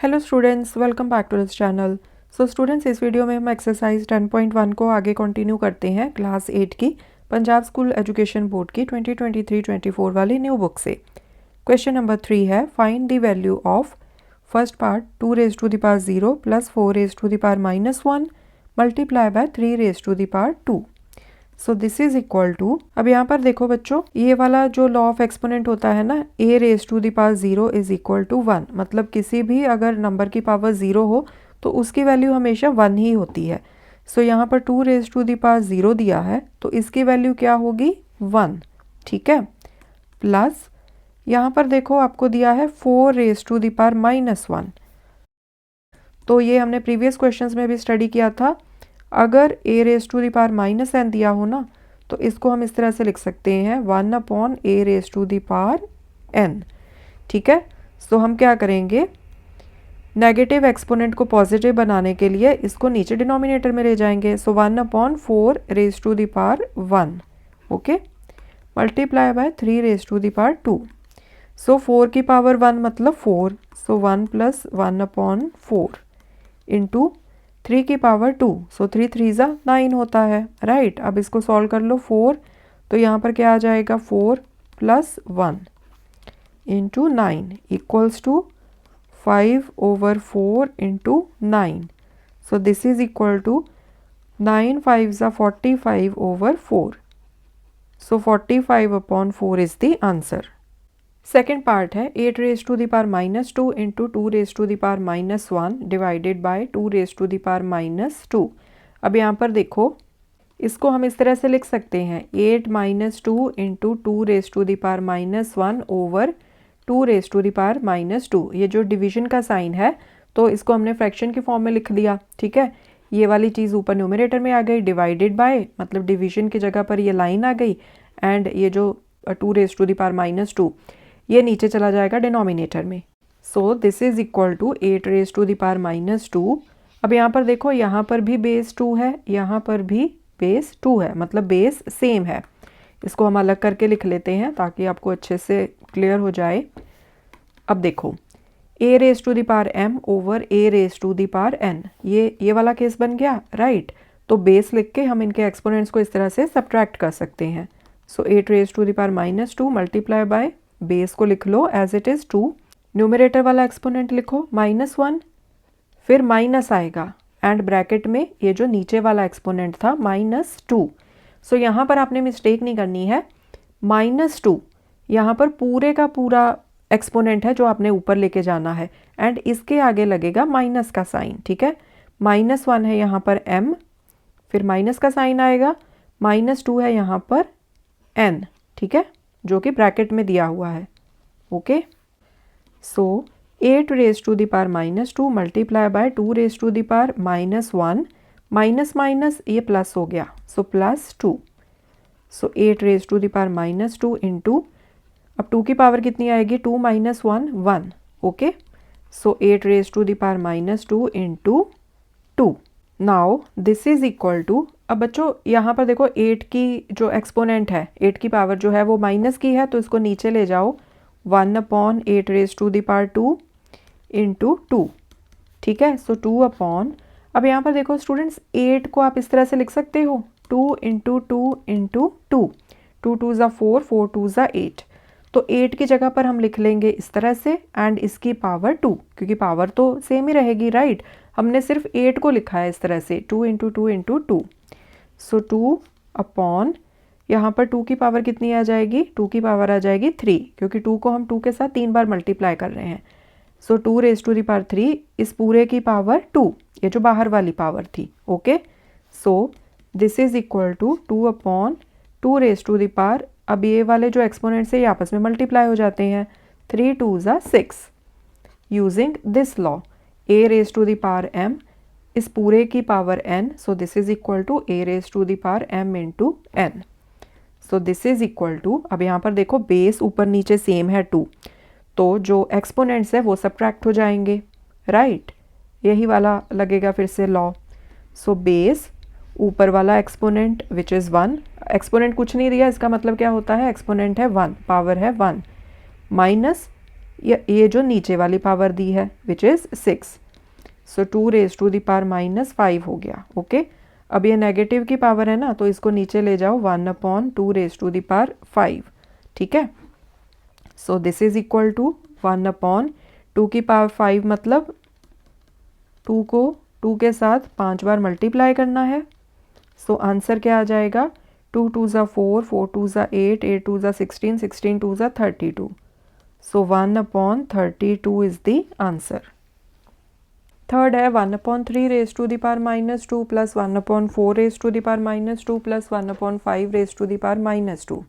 Hello students, welcome back to this channel. So students, इस video में हम exercise 10.1 को आगे कंटिन्यू करते हैं क्लास 8 की पंजाब स्कूल एजुकेशन बोर्ड की 2023-24 वाली न्यू बुक से। क्वेश्चन नंबर 3 है, find the value of first part 2 raise to the power 0 plus 4 raise to the power -1 multiply by 3 raise to the power 2। So this is equal to, अब यहाँ पर देखो बच्चों, ये वाला जो लॉ ऑफ एक्सपोनेंट होता है ना, a raise to the power 0 is equal to 1। मतलब किसी भी अगर नंबर की पावर 0 हो तो उसकी वैल्यू हमेशा 1 ही होती है। सो यहाँ पर 2 रेज टू द पावर 0 दिया है तो इसकी वैल्यू क्या होगी, 1। ठीक है, प्लस यहाँ पर देखो आपको दिया है 4 रेज टू द पावर -1। तो ये हमने प्रीवियस क्वेश्चंस में भी स्टडी किया था। अगर a raise to the power -n दिया हो ना तो इसको हम इस तरह से लिख सकते हैं 1/a raise to the power n। ठीक है, सो हम क्या करेंगे, नेगेटिव एक्सपोनेंट को पॉजिटिव बनाने के लिए इसको नीचे डिनोमिनेटर में ले जाएंगे। So 1/4 raise to the power 1, okay, multiply by 3 raise to the power 2। So 4 की पावर 1 मतलब 4, सो 1 + 1/4 इंटू 3 की पावर 2, सो 3 3 9 होता है, राइट। अब इसको सॉल्व कर लो 4, तो यहाँ पर क्या आ जाएगा, 4 + 1 into 9 equals to 5/4 into 9। So this is equal to 9 5 45/4। So 45/4 is the answer. Second part है 8 raise to the power -2 into 2 raise to the power -1 divided by 2 raise to the power -2। अब यहाँ पर देखो, इसको हम इस तरह से लिख सकते हैं 8 - 2 into 2 raise to the power -1 over 2 raise to the power -2। ये जो डिवीजन का साइन है तो इसको हमने फ्रैक्शन के फॉर्म में लिख दिया। ठीक है, ये वाली चीज़ ऊपर न्यूमरेटर में आ गई, डिवाइडेड बाय मतलब डिवीजन की जगह पर ये लाइन आ गई, एंड ये जो 2 रेज टू द पावर -2 ये नीचे चला जाएगा डिनोमिनेटर में। So this is equal to 8 raise to the power -2। अब यहाँ पर देखो, यहाँ पर भी बेस 2 है, यहाँ पर भी बेस 2 है, मतलब बेस सेम है। इसको हम अलग करके लिख लेते हैं ताकि आपको अच्छे से क्लियर हो जाए। अब देखो, a raise to the power m over a raise to the power n, ये वाला केस बन गया, राइट। तो बेस लिख के हम इनके एक्सपोनेंट्स को इस तरह से सब्ट्रैक्ट कर सकते हैं। So 8 raise to the power -2 multiply by base को लिख लो एज इट इज़ 2, न्यूमरेटर वाला एक्सपोनेंट लिखो -1, फिर माइनस आएगा एंड ब्रैकेट में ये जो नीचे वाला एक्सपोनेंट था -2। सो यहाँ पर आपने मिस्टेक नहीं करनी है, -2 यहाँ पर पूरे का पूरा एक्सपोनेंट है जो आपने ऊपर लेके जाना है, एंड इसके आगे लगेगा माइनस का साइन। ठीक है, -1 है यहाँ पर m, फिर माइनस का साइन आएगा, -2 है यहाँ पर n, ठीक है, जो कि ब्रैकेट में दिया हुआ है, okay. So 8 raise to the power -2 multiply by 2 raise to the power -1, minus minus ये प्लस हो गया, so +2। So 8 raise to the power -2 into, अब 2 की पावर कितनी आएगी, 2 - 1 1, okay. So 8 raise to the power -2 into 2। Now this is equal to, अब बच्चों यहाँ पर देखो 8 की जो एक्सपोनेंट है, 8 की पावर जो है वो माइनस की है, तो इसको नीचे ले जाओ 1/8 raise to the power 2 into 2। ठीक है, सो 2/, अब यहाँ पर देखो स्टूडेंट्स, 8 को आप इस तरह से लिख सकते हो 2 इंटू 2 इंटू 2, 2 2 ज़ा 4, 4 2 ज़ा 8। तो 8 की जगह पर हम लिख लेंगे इस तरह से, एंड इसकी पावर 2, क्योंकि पावर तो सेम ही रहेगी, राइट। हमने सिर्फ 8 को लिखा है इस तरह से 2 इंटू 2 इंटू 2। सो 2/, यहाँ पर 2 की पावर कितनी आ जाएगी, 2 की पावर आ जाएगी 3, क्योंकि 2 को हम 2 के साथ 3 बार मल्टीप्लाई कर रहे हैं। सो 2 रेज टू द पावर 3, इस पूरे की पावर 2, ये जो बाहर वाली पावर थी, okay. So this is equal to 2/2 raise to the power, अब ये वाले जो एक्सपोनेंट्स है ये आपस में मल्टीप्लाई हो जाते हैं, 3 2 ज़ा 6। Using this law, a raise to the power m, इस पूरे की power n, so this is equal to a raise to the power m into n। So this is equal to, अब यहाँ पर देखो बेस ऊपर नीचे सेम है 2, तो जो एक्सपोनेंट्स है वो सब्ट्रैक्ट हो जाएंगे, राइट। यही वाला लगेगा फिर से लॉ। सो बेस ऊपर वाला एक्सपोनेंट विच इज़ 1, एक्सपोनेंट कुछ नहीं दिया, इसका मतलब क्या होता है, एक्सपोनेंट है 1, पावर है 1, माइनस ये जो नीचे वाली पावर दी है which is 6, so 2 raise to the power -5 हो गया। ओके, अब ये नेगेटिव की पावर है ना, तो इसको नीचे ले जाओ 1/2 रेज टू द पावर 5। ठीक है, so this is equal to 1/2 की पावर 5, मतलब 2 को 2 के साथ 5 बार मल्टीप्लाई करना है। सो आंसर क्या आ जाएगा, 2 2 ज़ा 4, 4 2 ज़ा 8, 8 2 ज़ा 16, 16 2 ज़ा 32। So 1/32 is the answer. Third है 1/3 raise to the power -2 plus 1/4 raise to the power -2 plus 1/5 raise to the power -2।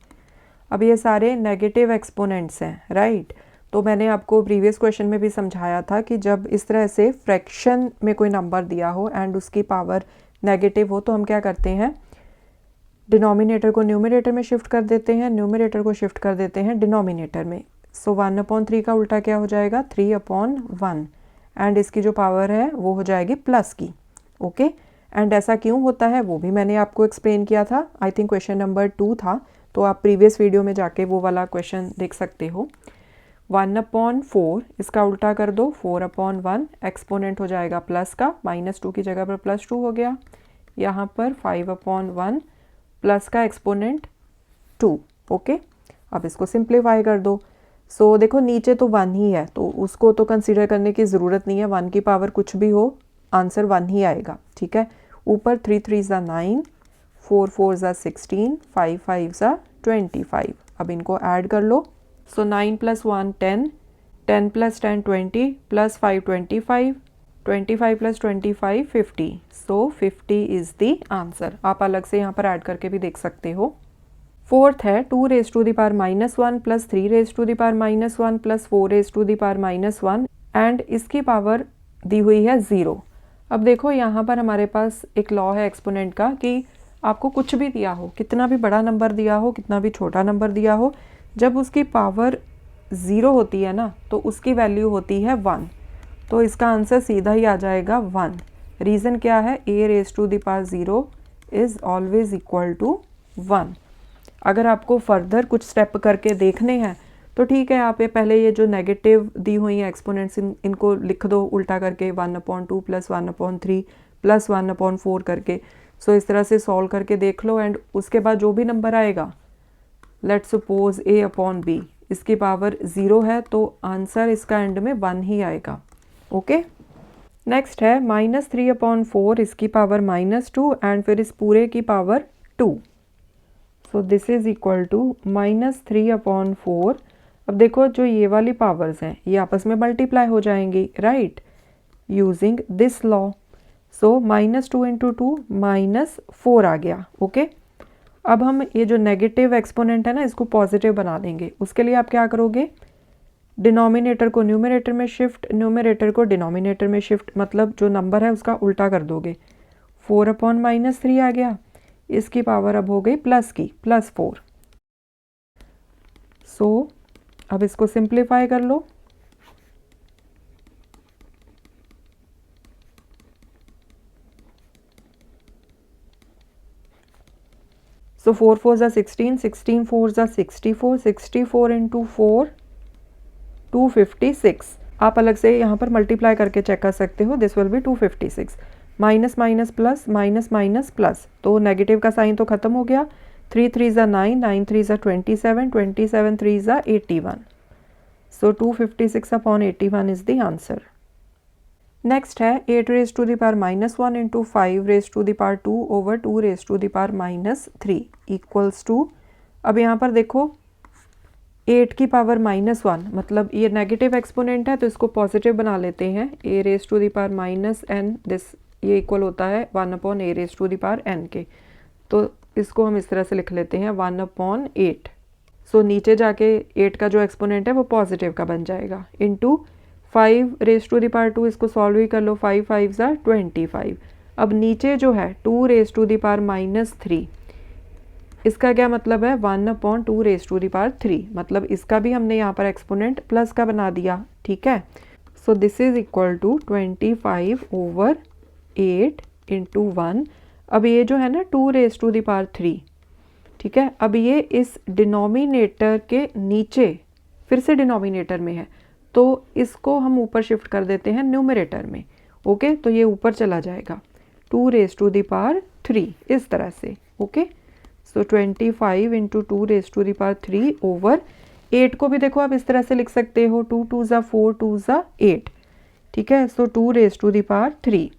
अब ये सारे नेगेटिव एक्सपोनेंट्स हैं, राइट। तो मैंने आपको प्रीवियस क्वेश्चन में भी समझाया था कि जब इस तरह से फ्रैक्शन में कोई नंबर दिया हो एंड उसकी पावर नेगेटिव हो तो हम क्या करते हैं, डिनोमिनेटर को न्यूमरेटर में शिफ्ट कर देते हैं, न्यूमरेटर को शिफ्ट कर देते हैं डिनोमिनेटर में। सो 1/3 का उल्टा क्या हो जाएगा, 3/1, एंड इसकी जो पावर है वो हो जाएगी प्लस की। ओके, एंड ऐसा क्यों होता है वो भी मैंने आपको एक्सप्लेन किया था, आई थिंक क्वेश्चन नंबर 2 था, तो आप प्रीवियस वीडियो में जाके वो वाला क्वेश्चन देख सकते हो। 1/4 इसका उल्टा कर दो 4/1, एक्सपोनेंट हो जाएगा प्लस का, -2 की जगह पर +2 हो गया। यहाँ पर 5/1 प्लस का एक्सपोनेंट 2। ओके, अब इसको सिंप्लीफाई कर दो। सो देखो नीचे तो 1 ही है, तो उसको तो कंसीडर करने की ज़रूरत नहीं है, 1 की पावर कुछ भी हो आंसर 1 ही आएगा। ठीक है, ऊपर 3 3 ज़ा 9, 4 4 ज़ा 16, 5 5 ज़ा 25। अब इनको ऐड कर लो। सो 9 + 1 10, 10 + 10 20, + 5 25, 25 + 25 50। सो 50 इज़ द आंसर। आप अलग से यहाँ पर ऐड करके भी देख सकते हो। फोर्थ है 2 raise to the power -1 plus 3 raise to the power -1 plus 4 raise to the power -1, and इसकी पावर दी हुई है 0। अब देखो यहाँ पर हमारे पास एक लॉ है एक्सपोनेंट का कि आपको कुछ भी दिया हो, कितना भी बड़ा नंबर दिया हो, कितना भी छोटा नंबर दिया हो, जब उसकी पावर 0 होती है ना तो उसकी वैल्यू होती है 1। तो इसका आंसर सीधा ही आ जाएगा 1। रीज़न क्या है, a raise to the power 0 is always equal to 1। अगर आपको फर्दर कुछ स्टेप करके देखने हैं तो ठीक है, आप ये पहले ये जो नेगेटिव दी हुई हैं एक्सपोनेंट्स इनको लिख दो उल्टा करके 1/2 प्लस 1/3 प्लस 1/4 करके। सो इस तरह से सॉल्व करके देख लो, एंड उसके बाद जो भी नंबर आएगा, लेट्स सपोज a/b, इसकी पावर 0 है तो आंसर इसका एंड में 1 ही आएगा। ओके, नेक्स्ट है -3/4, इसकी पावर -2 एंड फिर इस पूरे की power 2। So this is equal to -3/4। अब देखो जो ये वाली पावर्स हैं ये आपस में मल्टीप्लाई हो जाएंगी, राइट, यूजिंग दिस लॉ। सो -2 × 2 -4 आ गया। ओके, अब हम ये जो नेगेटिव एक्सपोनेंट है ना इसको पॉजिटिव बना देंगे। उसके लिए आप क्या करोगे, डिनोमिनेटर को न्यूमरेटर में शिफ्ट, न्यूमरेटर को डिनोमिनेटर में शिफ्ट, मतलब जो नंबर है उसका उल्टा कर दोगे। 4/-3 आ गया, इसकी पावर अब हो गई प्लस की, +4। सो अब इसको सिंप्लीफाई कर लो। सो 4 4 ज़ा 16, 16 4 ज़ा 64, 64 × 4 256। आप अलग से यहाँ पर मल्टीप्लाई करके चेक कर सकते हो, this will B 256। Minus minus plus, minus minus plus, तो नेगेटिव का साइन तो खत्म हो गया। 3 3 ज़ा 9, 9 3 ज़ा 27, 27 3 ज़ा 81। So 256/81 is the answer. Next है 8 raise to the power -1 × 5 raise to the power 2 over 2 raise to the power -3 equals to, अब यहाँ पर देखो 8 की पावर -1, मतलब ये नेगेटिव एक्सपोनेंट है तो इसको पॉजिटिव बना लेते हैं। a raise to the power -n, this ये इक्वल होता है 1/a raise to the power n के, तो इसको हम इस तरह से लिख लेते हैं 1/8। सो नीचे जाके 8 का जो एक्सपोनेंट है वो पॉजिटिव का बन जाएगा, into 5 raise to the power 2, इसको सॉल्व ही कर लो, 5 5 ज़ा 25। अब नीचे जो है 2 रेज टू द पावर -3, इसका क्या मतलब है, 1/2 रेज टू द पावर 3, मतलब इसका भी हमने यहाँ पर एक्सपोनेंट प्लस का बना दिया। ठीक है, so this is equal to 25/8 × 1। अब ये जो है ना 2 रेज टू द पावर 3, ठीक है, अब ये इस डिनोमिनेटर के नीचे फिर से डिनोमिनेटर में है, तो इसको हम ऊपर शिफ्ट कर देते हैं न्यूमरेटर में। ओके, तो ये ऊपर चला जाएगा 2 रेज़ टू द पावर 3 इस तरह से। Okay, so 25 into 2 raise to the power 3 over 8 को भी देखो आप इस तरह से लिख सकते हो 2 2 ज़ा 4 2 ज़ा 8। ठीक है, सो 2 रेज़ टू द पावर 3,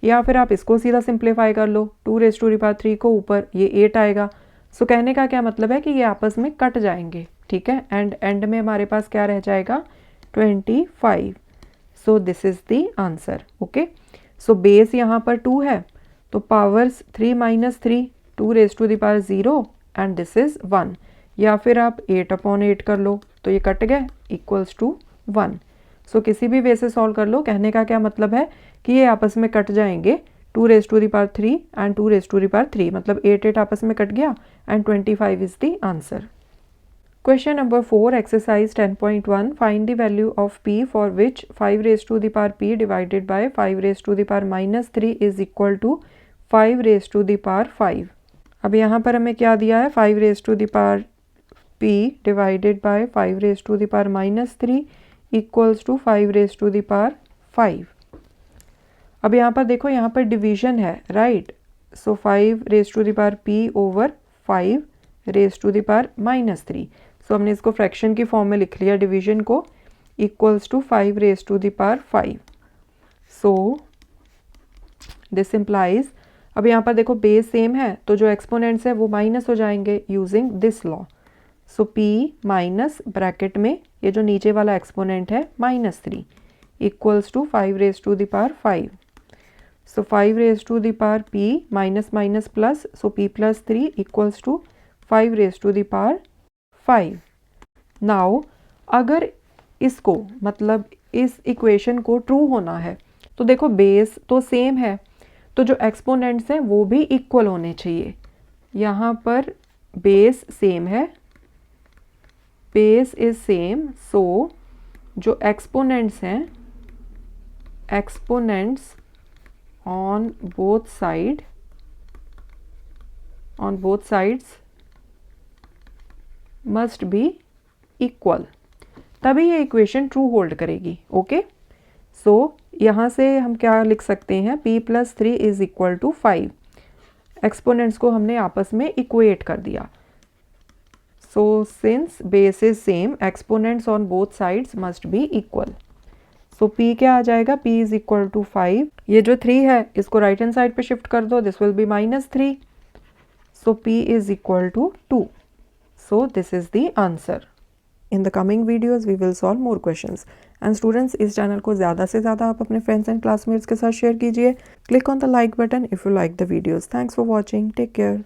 या फिर आप इसको सीधा सिंप्लीफाई कर लो, 2 रेज़ टू द पावर 3 को ऊपर ये 8 आएगा। सो कहने का क्या मतलब है कि ये आपस में कट जाएंगे। ठीक है, एंड में हमारे पास क्या रह जाएगा 25। So this is the answer. Okay, so base यहाँ पर 2 है तो powers 3 minus 3, 2 raise to the power 0 and this is 1, या फिर आप 8/8 कर लो तो ये कट गए इक्वल्स टू 1। सो किसी भी वे से सॉल्व कर लो, कहने का क्या मतलब है कि ये आपस में कट जाएंगे 2 raise to the power 3 and 2 raise to the power 3, मतलब 8 आपस में कट गया and 25 is the answer. Question number 4, exercise 10.1, find the value of p for which 5 raised to the power p divided by 5 raised to the power minus 3 is equal to 5 raised to the power 5। अब यहाँ पर हमें क्या दिया है 5 raised to the power p divided by 5 raised to the power minus 3 equals to 5 raised to the power 5। अब यहाँ पर देखो, यहाँ पर डिवीजन है, right. So 5 raised to the power p over 5 raised to the power minus 3। सो हमने इसको fraction की फॉर्म में लिख लिया डिवीजन को, equals to 5 raise to the power 5। So this implies, अब यहाँ पर देखो बेस सेम है तो जो एक्सपोनेंट्स है वो माइनस हो जाएंगे using this law. So p minus bracket में ये जो नीचे वाला एक्सपोनेंट है -3 equals to 5 raise to the power 5। So 5 raise to the power p minus minus plus, so p plus 3 equals to 5 raise to the power 5। Now अगर इसको मतलब इस इक्वेशन को ट्रू होना है तो देखो बेस तो सेम है तो जो एक्सपोनेंट्स हैं वो भी इक्वल होने चाहिए। यहाँ पर बेस सेम है, बेस इज सेम, सो जो एक्सपोनेंट्स हैं, exponents on both sides must be equal, तभी ये इक्वेशन ट्रू होल्ड करेगी। ओके, सो यहाँ से हम क्या लिख सकते हैं p plus 3 is equal to 5। Exponents को हमने आपस में इक्वेट कर दिया। So since base is same, exponents on both sides must be equal. So p क्या आ जाएगा, p इज इक्वल टू 5। ये जो 3 है इसको राइट हैंड साइड पे शिफ्ट कर दो, this will be -3। So p is equal to 2। So this is the answer. In the coming videos we will solve more questions. And students, इस channel को ज़्यादा से ज़्यादा आप अपने फ्रेंड्स एंड क्लासमेट्स के साथ शेयर कीजिए. Click on the like button if you like the videos. Thanks for watching. Take care.